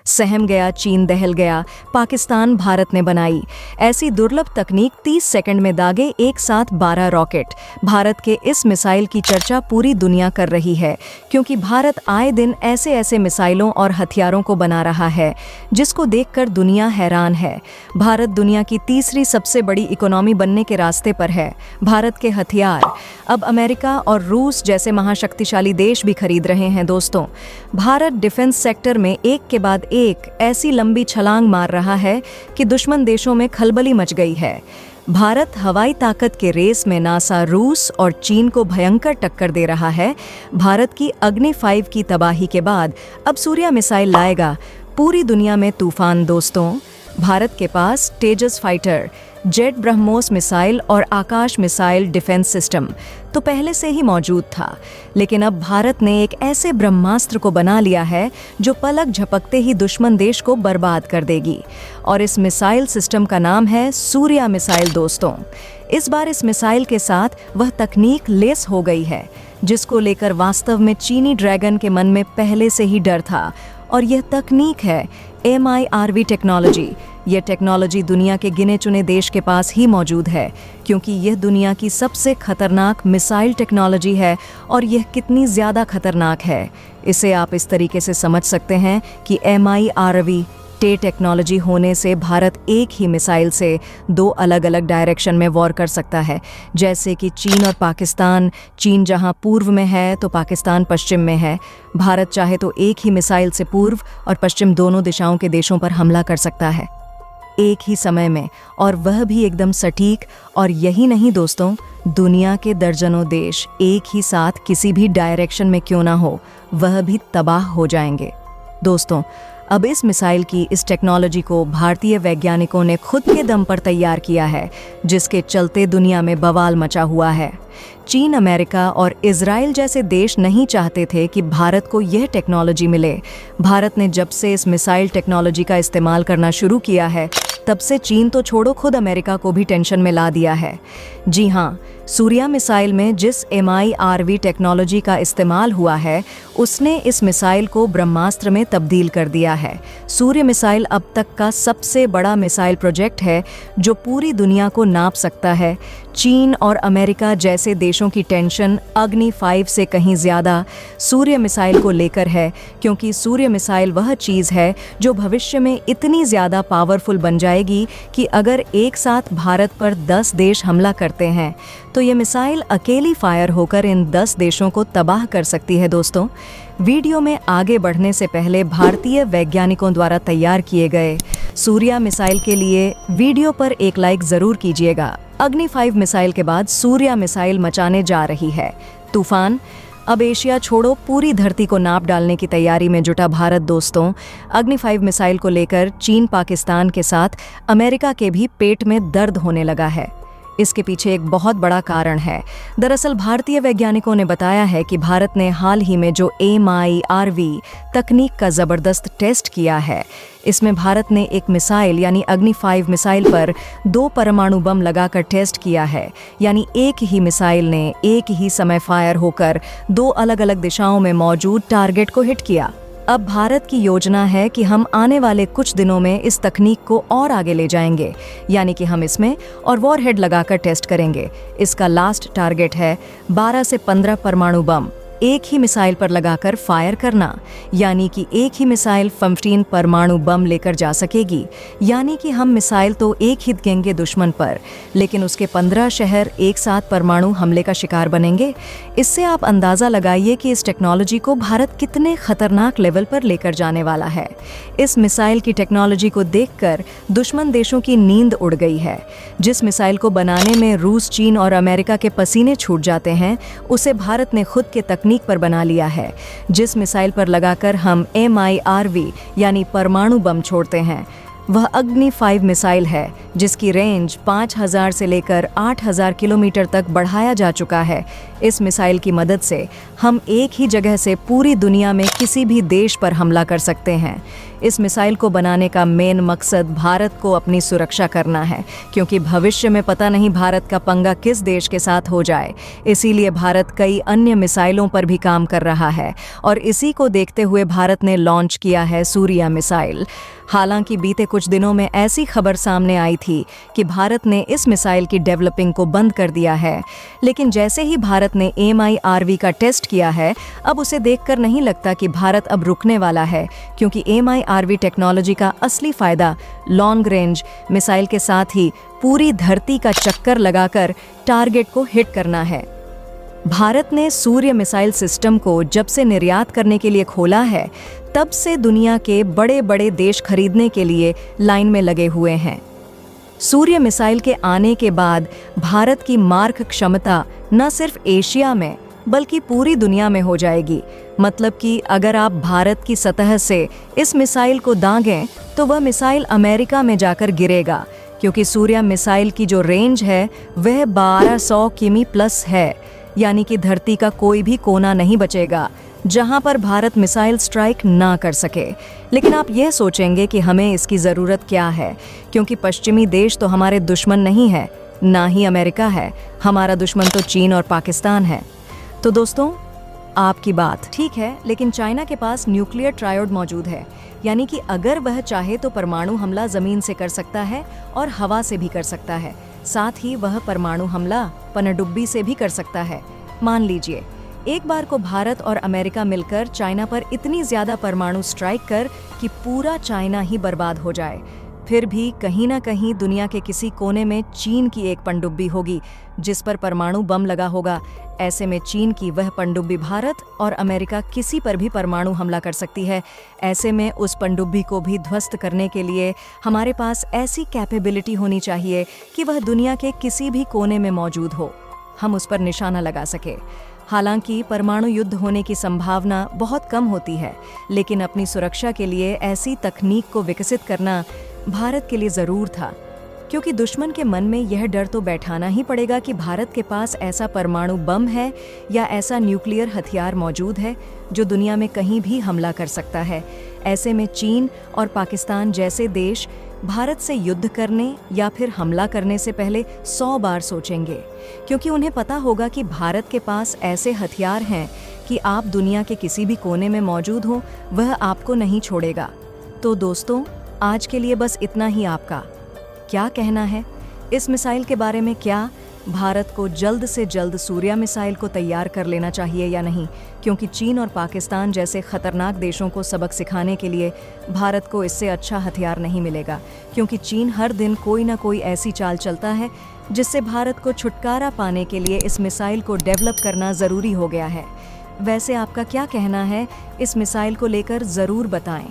सहम गया, चीन दहल गया, पाकिस्तान भारत ने बनाई। ऐसी दुर्लभ तकनीक 30 सेकंड में दागे एक साथ 12 रॉकेट। भारत के इस मिसाइल की चर्चा पूरी दुनिया कर रही है, क्योंकि भारत आए दिन ऐसे ऐसे मिसाइलों और हथियारों को बना रहा है जिसको देखकर दुनिया हैरान है। भारत दुनिया की तीसरी सबसे बड़ी इकोनॉमी बनने के रास्ते पर है। भारत के हथियार अब अमेरिका और रूस जैसे महाशक्तिशाली देश भी खरीद रहे हैं। दोस्तों, भारत डिफेंस सेक्टर में एक के बाद एक ऐसी लंबी छलांग मार रहा है कि दुश्मन देशों में खलबली मच गई है। भारत हवाई ताकत के रेस में नासा, रूस और चीन को भयंकर टक्कर दे रहा है। भारत की अग्नि 5 की तबाही के बाद अब सूर्या मिसाइल लाएगा पूरी दुनिया में तूफान। दोस्तों, भारत के पास तेजस फाइटर, जेट ब्रह्मोस मिसाइल और आकाश मिसाइल डिफेंस सिस्टम तो पहले से ही मौजूद था, लेकिन अब भारत ने एक ऐसे ब्रह्मास्त्र को बना लिया है जो पलक झपकते ही दुश्मन देश को बर्बाद कर देगी। और इस मिसाइल सिस्टम का नाम है सूर्या मिसाइल। दोस्तों, इस बार इस मिसाइल के साथ वह तकनीक लेस हो गई है जिसको लेकर वास्तव में चीनी ड्रैगन के मन में पहले से ही डर था, और यह तकनीक है MIRV टेक्नोलॉजी। यह टेक्नोलॉजी दुनिया के गिने चुने देश के पास ही मौजूद है, क्योंकि यह दुनिया की सबसे खतरनाक मिसाइल टेक्नोलॉजी है। और यह कितनी ज़्यादा खतरनाक है, इसे आप इस तरीके से समझ सकते हैं कि MIRV टेक्नोलॉजी होने से भारत एक ही मिसाइल से 2 अलग अलग डायरेक्शन में वॉर कर सकता है, जैसे कि चीन और पाकिस्तान। चीन जहां पूर्व में है तो पाकिस्तान पश्चिम में है। भारत चाहे तो एक ही मिसाइल से पूर्व और पश्चिम दोनों दिशाओं के देशों पर हमला कर सकता है एक ही समय में, और वह भी एकदम सटीक। और यही नहीं दोस्तों, दुनिया के दर्जनों देश एक ही साथ किसी भी डायरेक्शन में क्यों ना हो, वह भी तबाह हो जाएंगे। दोस्तों, अब इस मिसाइल की इस टेक्नोलॉजी को भारतीय वैज्ञानिकों ने खुद के दम पर तैयार किया है, जिसके चलते दुनिया में बवाल मचा हुआ है। चीन, अमेरिका और इजराइल जैसे देश नहीं चाहते थे कि भारत को यह टेक्नोलॉजी मिले। भारत ने जब से इस मिसाइल टेक्नोलॉजी का इस्तेमाल करना शुरू किया है, तब से चीन तो छोड़ो, खुद अमेरिका को भी टेंशन में ला दिया है। जी हाँ, सूर्या मिसाइल में जिस MIRV टेक्नोलॉजी का इस्तेमाल हुआ है, उसने इस मिसाइल को ब्रह्मास्त्र में तब्दील कर दिया है। सूर्य मिसाइल अब तक का सबसे बड़ा मिसाइल प्रोजेक्ट है जो पूरी दुनिया को नाप सकता है। चीन और अमेरिका जैसे देशों की टेंशन अग्नि 5 से कहीं ज़्यादा सूर्य मिसाइल को लेकर है, क्योंकि सूर्य मिसाइल वह चीज़ है जो भविष्य में इतनी ज़्यादा पावरफुल बन जाएगी कि अगर एक साथ भारत पर 10 देश हमला करते हैं तो ये मिसाइल अकेली फायर होकर इन 10 देशों को तबाह कर सकती है। दोस्तों, वीडियो में आगे बढ़ने से पहले भारतीय वैज्ञानिकों द्वारा तैयार किए गए सूर्या मिसाइल के लिए वीडियो पर एक लाइक ज़रूर कीजिएगा। अग्नि 5 मिसाइल के बाद सूर्या मिसाइल मचाने जा रही है तूफान। अब एशिया छोड़ो, पूरी धरती को नाप डालने की तैयारी में जुटा भारत। दोस्तों, अग्नि 5 मिसाइल को लेकर चीन, पाकिस्तान के साथ अमेरिका के भी पेट में दर्द होने लगा है। इसके पीछे एक बहुत बड़ा कारण है। दरअसल भारतीय वैज्ञानिकों ने बताया है कि भारत ने हाल ही में जो MIRV तकनीक का ज़बरदस्त टेस्ट किया है, इसमें भारत ने एक मिसाइल यानी अग्नि 5 मिसाइल पर 2 परमाणु बम लगाकर टेस्ट किया है। यानी एक ही मिसाइल ने एक ही समय फायर होकर 2 अलग अलग दिशाओं में मौजूद टारगेट को हिट किया। अब भारत की योजना है कि हम आने वाले कुछ दिनों में इस तकनीक को और आगे ले जाएंगे, यानी कि हम इसमें और वॉरहेड लगाकर टेस्ट करेंगे। इसका लास्ट टारगेट है 12 से 15 परमाणु बम एक ही मिसाइल पर लगाकर फायर करना, यानी कि एक ही मिसाइल 15 परमाणु बम लेकर जा सकेगी। यानी कि हम मिसाइल तो एक ही देंगे दुश्मन पर, लेकिन उसके 15 शहर एक साथ परमाणु हमले का शिकार बनेंगे। इससे आप अंदाज़ा लगाइए कि इस टेक्नोलॉजी को भारत कितने खतरनाक लेवल पर लेकर जाने वाला है। इस मिसाइल की टेक्नोलॉजी को देखकर दुश्मन देशों की नींद उड़ गई है। जिस मिसाइल को बनाने में रूस, चीन और अमेरिका के पसीने छूट जाते हैं, उसे भारत ने खुद के तकनीक पर बना लिया है। जिस मिसाइल पर लगाकर हम MIRV यानी परमाणु बम छोड़ते हैं, वह अग्नि 5 मिसाइल है, जिसकी रेंज 5000 से लेकर 8000 किलोमीटर तक बढ़ाया जा चुका है। इस मिसाइल की मदद से हम एक ही जगह से पूरी दुनिया में किसी भी देश पर हमला कर सकते हैं। इस मिसाइल को बनाने का मेन मकसद भारत को अपनी सुरक्षा करना है, क्योंकि भविष्य में पता नहीं भारत का पंगा किस देश के साथ हो जाए। इसीलिए भारत कई अन्य मिसाइलों पर भी काम कर रहा है और इसी को देखते हुए भारत ने लॉन्च किया है सूर्या मिसाइल। हालांकि बीते कुछ दिनों में ऐसी खबर सामने आई थी कि भारत ने इस मिसाइल की डेवलपिंग को बंद कर दिया है, लेकिन जैसे ही भारत ने MIRV का टेस्ट किया है, अब उसे देखकर नहीं लगता कि भारत अब रुकने वाला है, क्योंकि MIRV टेक्नोलॉजी का असली फायदा लॉन्ग रेंज मिसाइल के साथ ही पूरी धरती का चक्कर लगाकर टारगेट को हिट करना है। भारत ने सूर्य मिसाइल सिस्टम को जब से निर्यात करने के लिए खोला है, तब से दुनिया के बड़े बड़े देश खरीदने के लिए लाइन में लगे हुए हैं। सूर्य मिसाइल के आने के बाद भारत की मारक क्षमता न सिर्फ एशिया में बल्कि पूरी दुनिया में हो जाएगी। मतलब कि अगर आप भारत की सतह से इस मिसाइल को दागें तो वह मिसाइल अमेरिका में जाकर गिरेगा, क्योंकि सूर्य मिसाइल की जो रेंज है वह 1200 किमी प्लस है, यानी कि धरती का कोई भी कोना नहीं बचेगा जहां पर भारत मिसाइल स्ट्राइक ना कर सके। लेकिन आप यह सोचेंगे कि हमें इसकी ज़रूरत क्या है, क्योंकि पश्चिमी देश तो हमारे दुश्मन नहीं है, ना ही अमेरिका है। हमारा दुश्मन तो चीन और पाकिस्तान है। तो दोस्तों, आपकी बात ठीक है, लेकिन चाइना के पास न्यूक्लियर ट्रायड मौजूद है, यानी कि अगर वह चाहे तो परमाणु हमला ज़मीन से कर सकता है और हवा से भी कर सकता है। साथ ही वह परमाणु हमला पनडुब्बी से भी कर सकता है। मान लीजिए एक बार को भारत और अमेरिका मिलकर चाइना पर इतनी ज्यादा परमाणु स्ट्राइक कर कि पूरा चाइना ही बर्बाद हो जाए, फिर भी कहीं ना कहीं दुनिया के किसी कोने में चीन की एक पनडुब्बी होगी जिस पर परमाणु बम लगा होगा। ऐसे में चीन की वह पनडुब्बी भारत और अमेरिका किसी पर भी परमाणु हमला कर सकती है। ऐसे में उस पनडुब्बी को भी ध्वस्त करने के लिए हमारे पास ऐसी कैपेबिलिटी होनी चाहिए कि वह दुनिया के किसी भी कोने में मौजूद हो, हम उस पर निशाना लगा सके। हालांकि परमाणु युद्ध होने की संभावना बहुत कम होती है, लेकिन अपनी सुरक्षा के लिए ऐसी तकनीक को विकसित करना भारत के लिए ज़रूर था, क्योंकि दुश्मन के मन में यह डर तो बैठाना ही पड़ेगा कि भारत के पास ऐसा परमाणु बम है या ऐसा न्यूक्लियर हथियार मौजूद है जो दुनिया में कहीं भी हमला कर सकता है। ऐसे में चीन और पाकिस्तान जैसे देश भारत से युद्ध करने या फिर हमला करने से पहले 100 बार सोचेंगे, क्योंकि उन्हें पता होगा कि भारत के पास ऐसे हथियार हैं कि आप दुनिया के किसी भी कोने में मौजूद हो, वह आपको नहीं छोड़ेगा। तो दोस्तों, आज के लिए बस इतना ही। आपका क्या कहना है इस मिसाइल के बारे में? क्या भारत को जल्द से जल्द सूर्या मिसाइल को तैयार कर लेना चाहिए या नहीं? क्योंकि चीन और पाकिस्तान जैसे खतरनाक देशों को सबक सिखाने के लिए भारत को इससे अच्छा हथियार नहीं मिलेगा, क्योंकि चीन हर दिन कोई ना कोई ऐसी चाल चलता है जिससे भारत को छुटकारा पाने के लिए इस मिसाइल को डेवलप करना ज़रूरी हो गया है। वैसे आपका क्या कहना है इस मिसाइल को लेकर? ज़रूर बताएं।